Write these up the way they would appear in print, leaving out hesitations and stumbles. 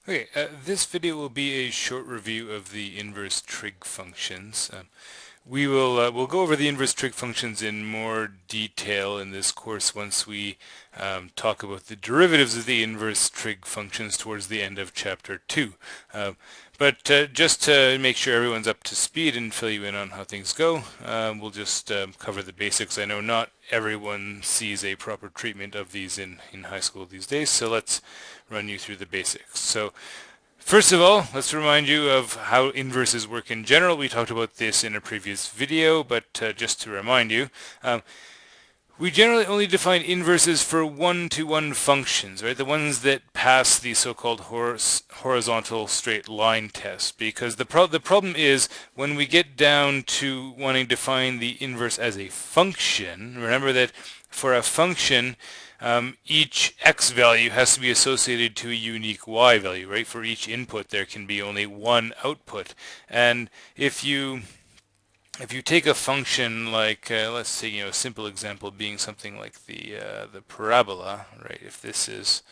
Okay, this video will be a short review of the inverse trig functions. We'll go over the inverse trig functions in more detail in this course once we talk about the derivatives of the inverse trig functions towards the end of chapter 2. But just to make sure everyone's up to speed and fill you in on how things go, we'll just cover the basics. I know not everyone sees a proper treatment of these in high school these days, so let's run you through the basics. So first of all, let's remind you of how inverses work in general. We talked about this in a previous video, but just to remind you, we generally only define inverses for one-to-one functions, right? The ones that pass the so-called horizontal straight line test. Because the problem is when we get down to wanting to find the inverse as a function, remember that for a function, each x value has to be associated to a unique y value, right? For each input, there can be only one output. And if you take a function like, let's say, a simple example being something like the parabola, right? If this is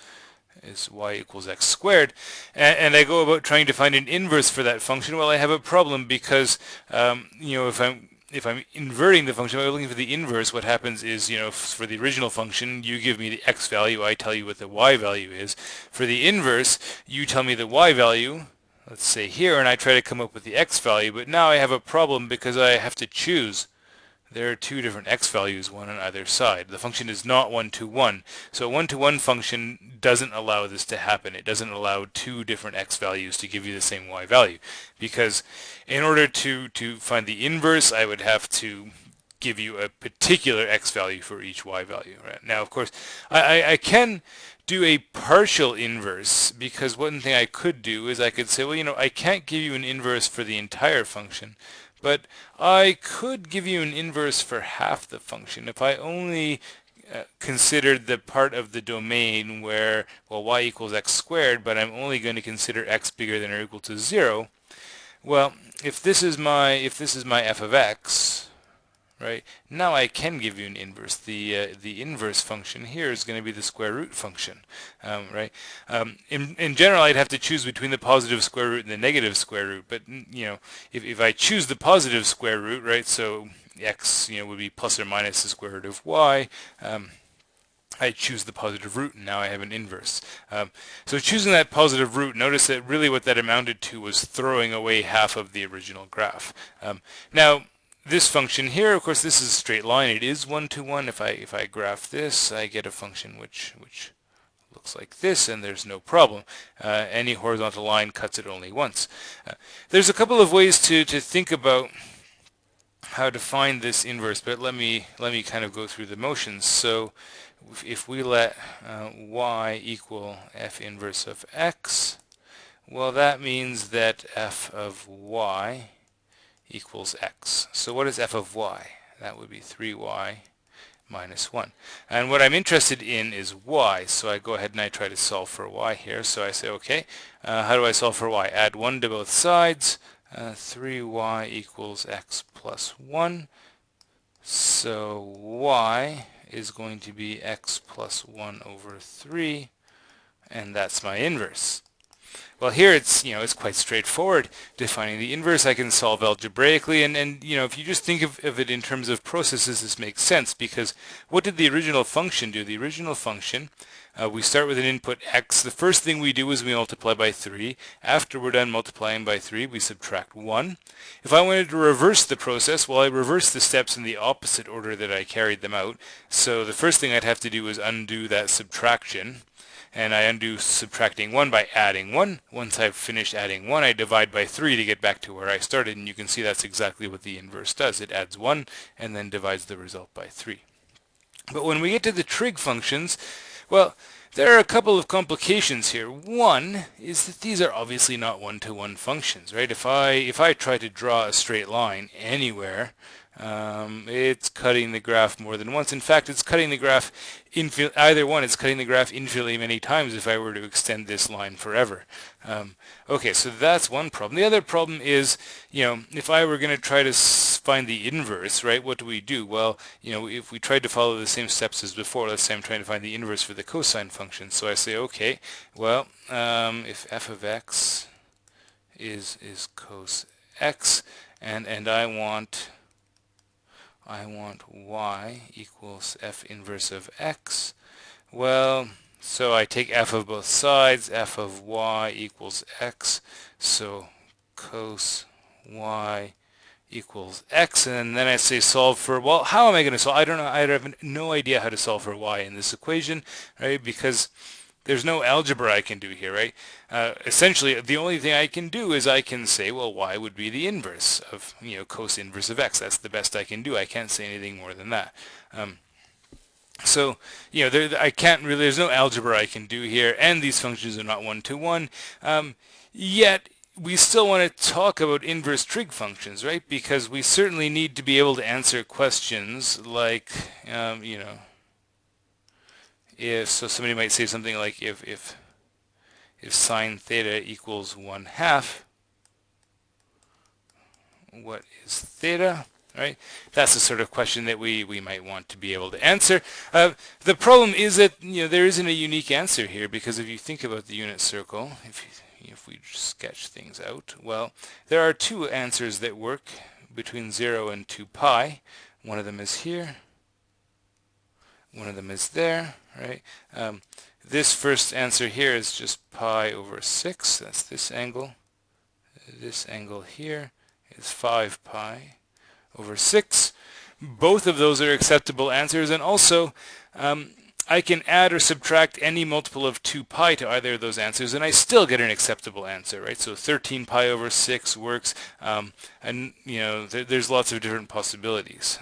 y equals x squared, and I go about trying to find an inverse for that function, well, I have a problem because, if I'm inverting the function, if I'm looking for the inverse, what happens is, for the original function, you give me the x value, I tell you what the y value is. For the inverse, you tell me the y value, let's say here, and I try to come up with the x value, but now I have a problem because I have to choose. There are two different x values, one on either side. The function is not one-to-one. So a one-to-one function doesn't allow this to happen. It doesn't allow two different x values to give you the same y value. Because in order to find the inverse, I would have to give you a particular x value for each y value. Right? Now, of course, I can do a partial inverse, because one thing I could do is I could say, well, I can't give you an inverse for the entire function, but I could give you an inverse for half the function. If I only considered the part of the domain where, well, y equals x squared, but I'm only going to consider x bigger than or equal to 0, well, if this is my f of x, right? Now I can give you an inverse. The inverse function here is going to be the square root function, right? In general, I'd have to choose between the positive square root and the negative square root. But if I choose the positive square root, right? So x would be plus or minus the square root of y. I choose the positive root, and now I have an inverse. So choosing that positive root, notice that really what that amounted to was throwing away half of the original graph. Now, this function here, of course, this is a straight line. It is one-to-one. If I graph this, I get a function which looks like this, and there's no problem. Any horizontal line cuts it only once. There's a couple of ways to think about how to find this inverse, but let me kind of go through the motions. So if we let y equal f inverse of x, well, that means that f of y equals x. So what is f of y? That would be 3y minus 1. And what I'm interested in is y, so I go ahead and I try to solve for y here. So I say, okay, how do I solve for y? Add 1 to both sides. 3y equals x plus 1. So y is going to be x plus 1 over 3, and that's my inverse. Well, here it's quite straightforward. Defining the inverse, I can solve algebraically, and if you just think of it in terms of processes, this makes sense, because what did the original function do? The original function, we start with an input x. The first thing we do is we multiply by 3. After we're done multiplying by 3, we subtract 1. If I wanted to reverse the process, well, I reverse the steps in the opposite order that I carried them out. So the first thing I'd have to do is undo that subtraction. And I undo subtracting 1 by adding 1. Once I've finished adding 1, I divide by 3 to get back to where I started, and you can see that's exactly what the inverse does. It adds 1 and then divides the result by 3. But when we get to the trig functions, well, there are a couple of complications here. One is that these are obviously not one-to-one functions, right? If I try to draw a straight line anywhere, it's cutting the graph more than once. In fact, it's cutting the graph either one. It's cutting the graph infinitely many times if I were to extend this line forever. Okay, so that's one problem. The other problem is, if I were going to try to find the inverse, right, what do we do? Well, if we tried to follow the same steps as before, let's say I'm trying to find the inverse for the cosine function. So I say, okay, well, if f of x is cos x, and I want y equals f inverse of x, well, so I take f of both sides, f of y equals x, so cos y equals x, and then I say solve for, well, how am I going to solve? I don't know. I have no idea how to solve for y in this equation, right? Because there's no algebra I can do here, right? Essentially, the only thing I can do is I can say, well, y would be the inverse of, cos inverse of x. That's the best I can do. I can't say anything more than that. So, I can't really, there's no algebra I can do here, and these functions are not one-to-one. Yet, we still want to talk about inverse trig functions, right? Because we certainly need to be able to answer questions like, so somebody might say something like if sine theta equals 1/2, what is theta? Right? That's the sort of question that we might want to be able to answer. The problem is that there isn't a unique answer here, because if you think about the unit circle, if we sketch things out, well, there are two answers that work between 0 and 2 pi. One of them is here. One of them is there, right? This first answer here is just pi over 6. That's this angle. This angle here is 5 pi over 6. Both of those are acceptable answers, and also I can add or subtract any multiple of 2 pi to either of those answers, and I still get an acceptable answer, right? So 13 pi over 6 works, and there's lots of different possibilities.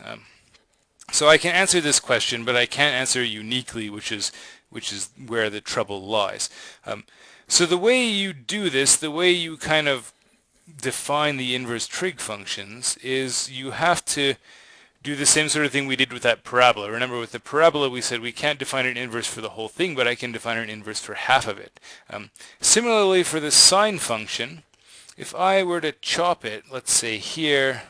So I can answer this question, but I can't answer it uniquely, which is where the trouble lies. So the way you do this, the way you kind of define the inverse trig functions, is you have to do the same sort of thing we did with that parabola. Remember, with the parabola we said we can't define an inverse for the whole thing, but I can define an inverse for half of it. Similarly, for the sine function, if I were to chop it, let's say here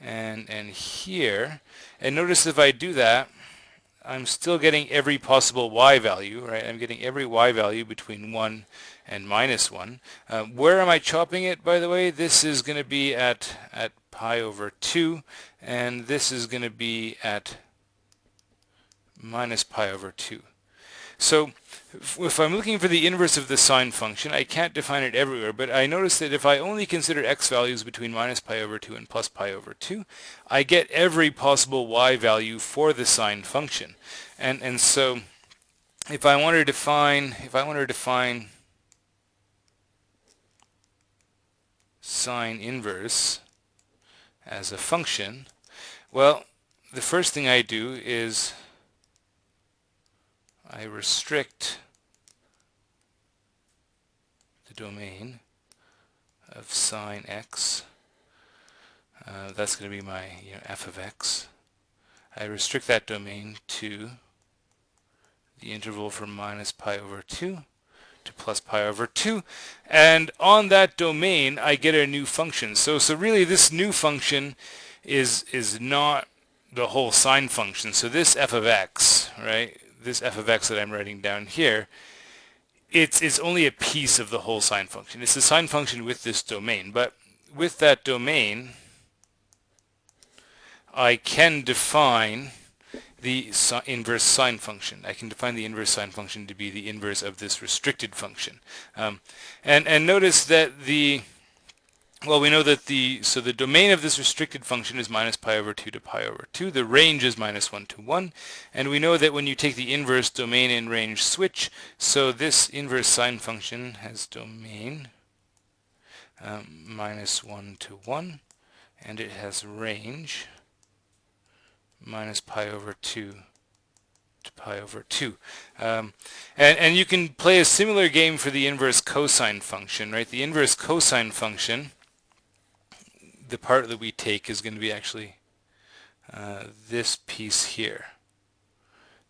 and here, and notice if I do that, I'm still getting every possible y value, right? I'm getting every y value between 1 and -1. Where am I chopping it, by the way? This is going to be at pi over 2, and this is going to be at minus pi over 2. So if I'm looking for the inverse of the sine function, I can't define it everywhere, but I notice that if I only consider x values between minus pi over 2 and plus pi over 2, I get every possible y value for the sine function. And so if I wanted to define sine inverse as a function, well, the first thing I do is I restrict the domain of sine x. That's going to be my f of x. I restrict that domain to the interval from minus pi over 2 to plus pi over 2, and on that domain I get a new function. So really this new function is not the whole sine function. So this f of x, right? This f of x that I'm writing down here, it's only a piece of the whole sine function. It's the sine function with this domain, but with that domain I can define the inverse sine function. I can define the inverse sine function to be the inverse of this restricted function. And notice that we know that the domain of this restricted function is minus pi over 2 to pi over 2. The range is minus 1 to 1. And we know that when you take the inverse, domain and range switch. So this inverse sine function has domain minus 1 to 1. And it has range minus pi over 2 to pi over 2. And you can play a similar game for the inverse cosine function, right? The inverse cosine function, the part that we take is going to be actually this piece here.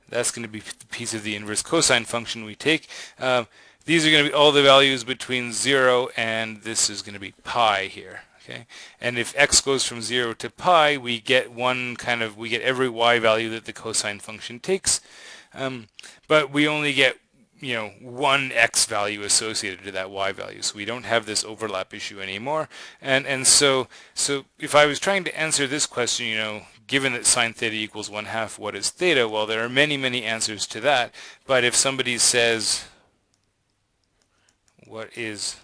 That's going to be the piece of the inverse cosine function we take. These are going to be all the values between 0 and this is going to be pi here. Okay, and if x goes from 0 to pi, we get every y value that the cosine function takes, but we only get one x value associated to that y value, so we don't have this overlap issue anymore. And so if I was trying to answer this question, given that sine theta equals 1/2, what is theta? Well, there are many answers to that, but if somebody says, what is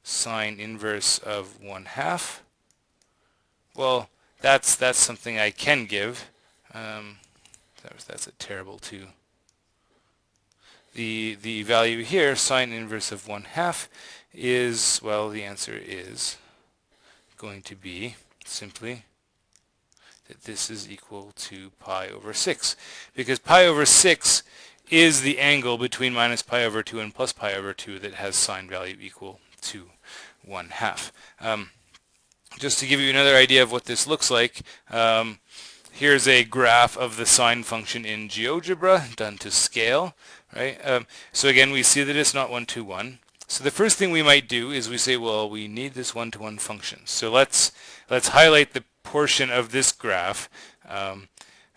sine inverse of 1/2? Well, that's something I can give. That's a terrible 2. The value here, sine inverse of 1/2, is, well, the answer is going to be simply that this is equal to pi over 6, because pi over 6 is the angle between minus pi over 2 and plus pi over 2 that has sine value equal to 1/2. Just to give you another idea of what this looks like, here's a graph of the sine function in GeoGebra done to scale, right? So again, we see that it's not 1-to-1. So the first thing we might do is we say, well, we need this 1-to-1 function. So let's highlight the portion of this graph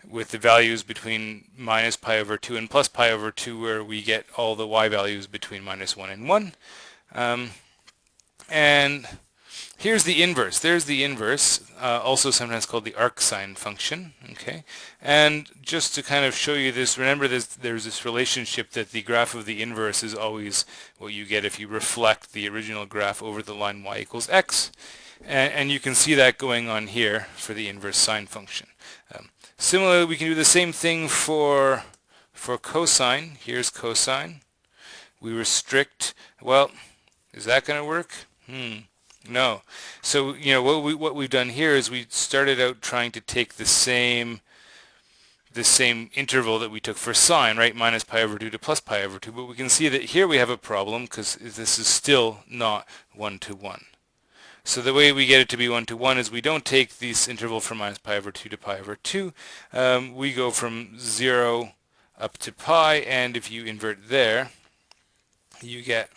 with the values between minus pi over 2 and plus pi over 2, where we get all the y values between -1 and 1. And here's the inverse. There's the inverse, also sometimes called the arcsine function. Okay, and just to kind of show you this, remember there's this relationship that the graph of the inverse is always what you get if you reflect the original graph over the line y equals x, and you can see that going on here for the inverse sine function. Similarly, we can do the same thing for cosine. Here's cosine. We restrict. Well, is that going to work? No. So what we've done here is we started out trying to take the same interval that we took for sine, right? Minus pi over 2 to plus pi over 2. But we can see that here we have a problem because this is still not 1-to-1. So the way we get it to be 1-to-1 is we don't take this interval from minus pi over 2 to pi over 2. We go from 0 up to pi, and if you invert there, you get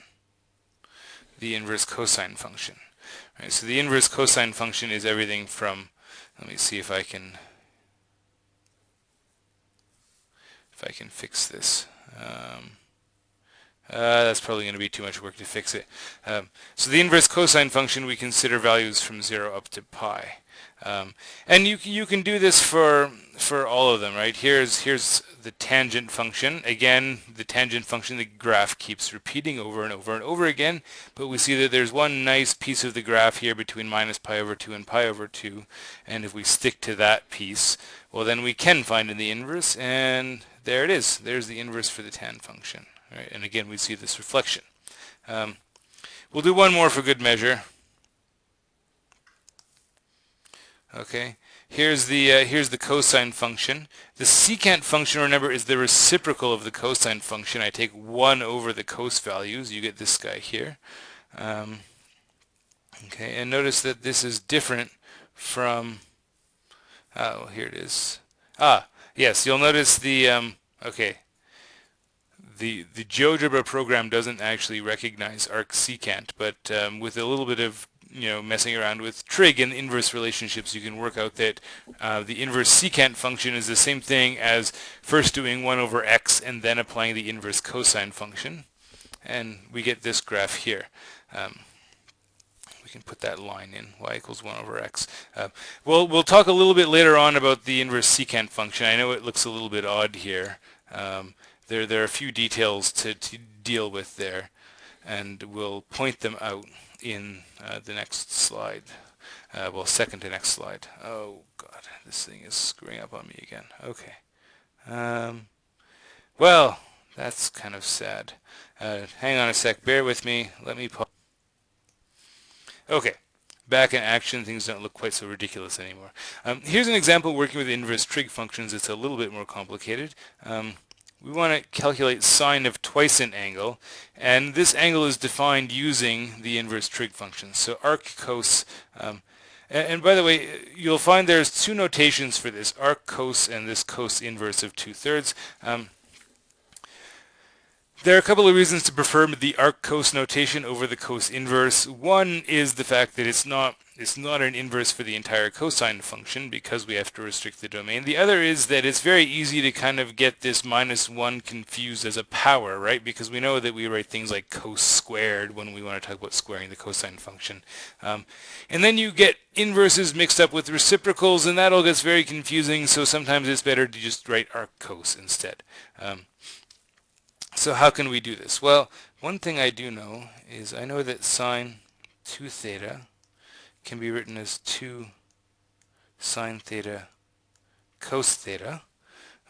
the inverse cosine function. Right, so the inverse cosine function is everything from, let me see if I can fix this. That's probably going to be too much work to fix it. So the inverse cosine function, we consider values from 0 up to pi. And you can do this for all of them, right? Here's the tangent function. Again, the tangent function, the graph keeps repeating over and over and over again, but we see that there's one nice piece of the graph here between minus pi over 2 and pi over 2, and if we stick to that piece, well, then we can find in the inverse, and there it is. There's the inverse for the tan function, right? And again, we see this reflection. We'll do one more for good measure. Okay, here's the cosine function. The secant function, remember, is the reciprocal of the cosine function. I take 1 over the cos values. You get this guy here. Okay, and notice that this is different from, oh, here it is. Yes, you'll notice the, okay, the GeoGebra program doesn't actually recognize arcsecant, but with a little bit of messing around with trig and inverse relationships, you can work out that the inverse secant function is the same thing as first doing 1 over x and then applying the inverse cosine function, and we get this graph here. We can put that line in, y equals 1 over x. We'll talk a little bit later on about the inverse secant function. I know it looks a little bit odd here. There are a few details to deal with there, and we'll point them out in the next slide. Well, second to next slide. Oh God, this thing is screwing up on me again. Okay. Well, that's kind of sad. Hang on a sec. Bear with me. Let me pause. Okay. Back in action, things don't look quite so ridiculous anymore. Here's an example working with inverse trig functions. It's a little bit more complicated. We want to calculate sine of twice an angle, and this angle is defined using the inverse trig function. So arc cos, and by the way, you'll find there's two notations for this, arc cos and this cos inverse of 2/3. There are a couple of reasons to prefer the arc-cos notation over the cos inverse. One is the fact that it's not an inverse for the entire cosine function because we have to restrict the domain. The other is that it's very easy to kind of get this -1 confused as a power, right? Because we know that we write things like cos squared when we want to talk about squaring the cosine function. And then you get inverses mixed up with reciprocals, and that all gets very confusing, so sometimes it's better to just write arc-cos instead. So how can we do this? Well, one thing I do know is I know that sine 2 theta can be written as 2 sine theta cos theta.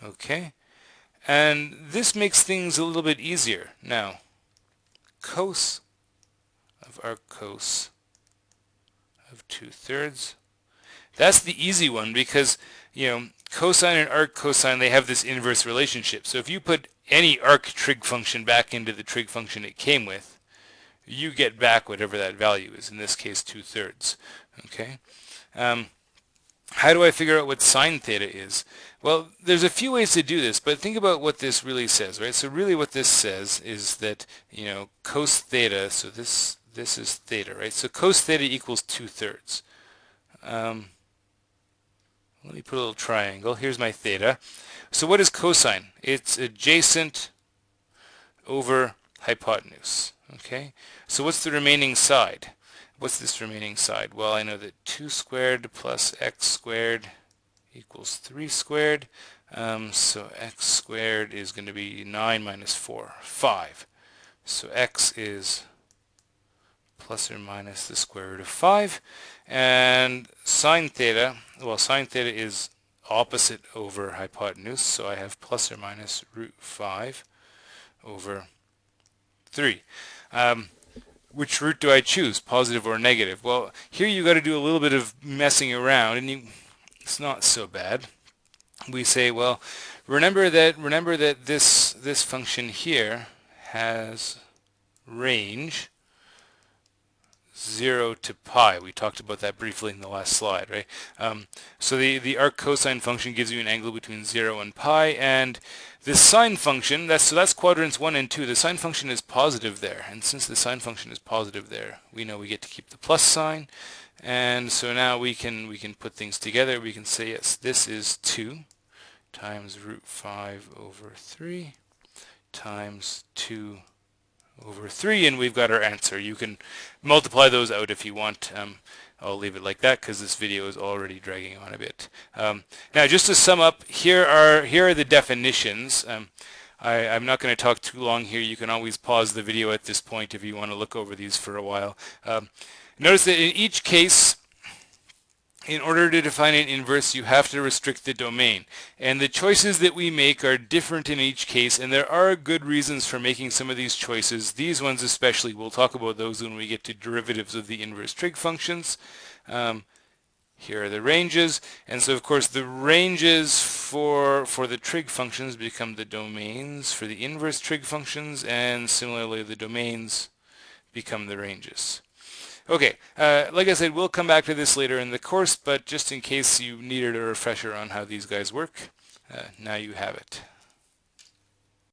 Okay? And this makes things a little bit easier. Now, cos of arc cos of 2/3. That's the easy one because, cosine and arc cosine, they have this inverse relationship. So if you put any arc trig function back into the trig function it came with, you get back whatever that value is, in this case 2/3. Okay? How do I figure out what sine theta is? Well, there's a few ways to do this, but think about what this really says, right? So really what this says is that, cos theta, so this is theta, right? So cos theta equals 2/3. Let me put a little triangle. Here's my theta. So what is cosine? It's adjacent over hypotenuse. Okay? So what's the remaining side? What's this remaining side? Well, I know that 2 squared plus x squared equals 3 squared. So x squared is going to be 9 minus 4, 5. So x is plus or minus the square root of 5. And sine theta, well, sine theta is opposite over hypotenuse, so I have plus or minus root 5 over 3. Which root do I choose, positive or negative? Well, here you got to do a little bit of messing around, and it's not so bad. We say, well, remember that this function here has range 0 to pi. We talked about that briefly in the last slide, right? So the arc cosine function gives you an angle between 0 and pi, and this sine function, that's quadrants 1 and 2. The sine function is positive there, and since the sine function is positive there, we know we get to keep the plus sign, and so now we can put things together. We can say, yes, this is 2 times root 5 over 3 times 2 over 3, and we've got our answer. You can multiply those out if you want. I'll leave it like that because this video is already dragging on a bit. Now, just to sum up, here are the definitions. I'm not going to talk too long here. You can always pause the video at this point if you want to look over these for a while. Notice that in each case, in order to define an inverse, you have to restrict the domain. And the choices that we make are different in each case, and there are good reasons for making some of these choices. These ones especially, we'll talk about those when we get to derivatives of the inverse trig functions. Here are the ranges, and so of course the ranges for the trig functions become the domains for the inverse trig functions, and similarly the domains become the ranges. Okay, like I said, we'll come back to this later in the course, but just in case you needed a refresher on how these guys work, now you have it.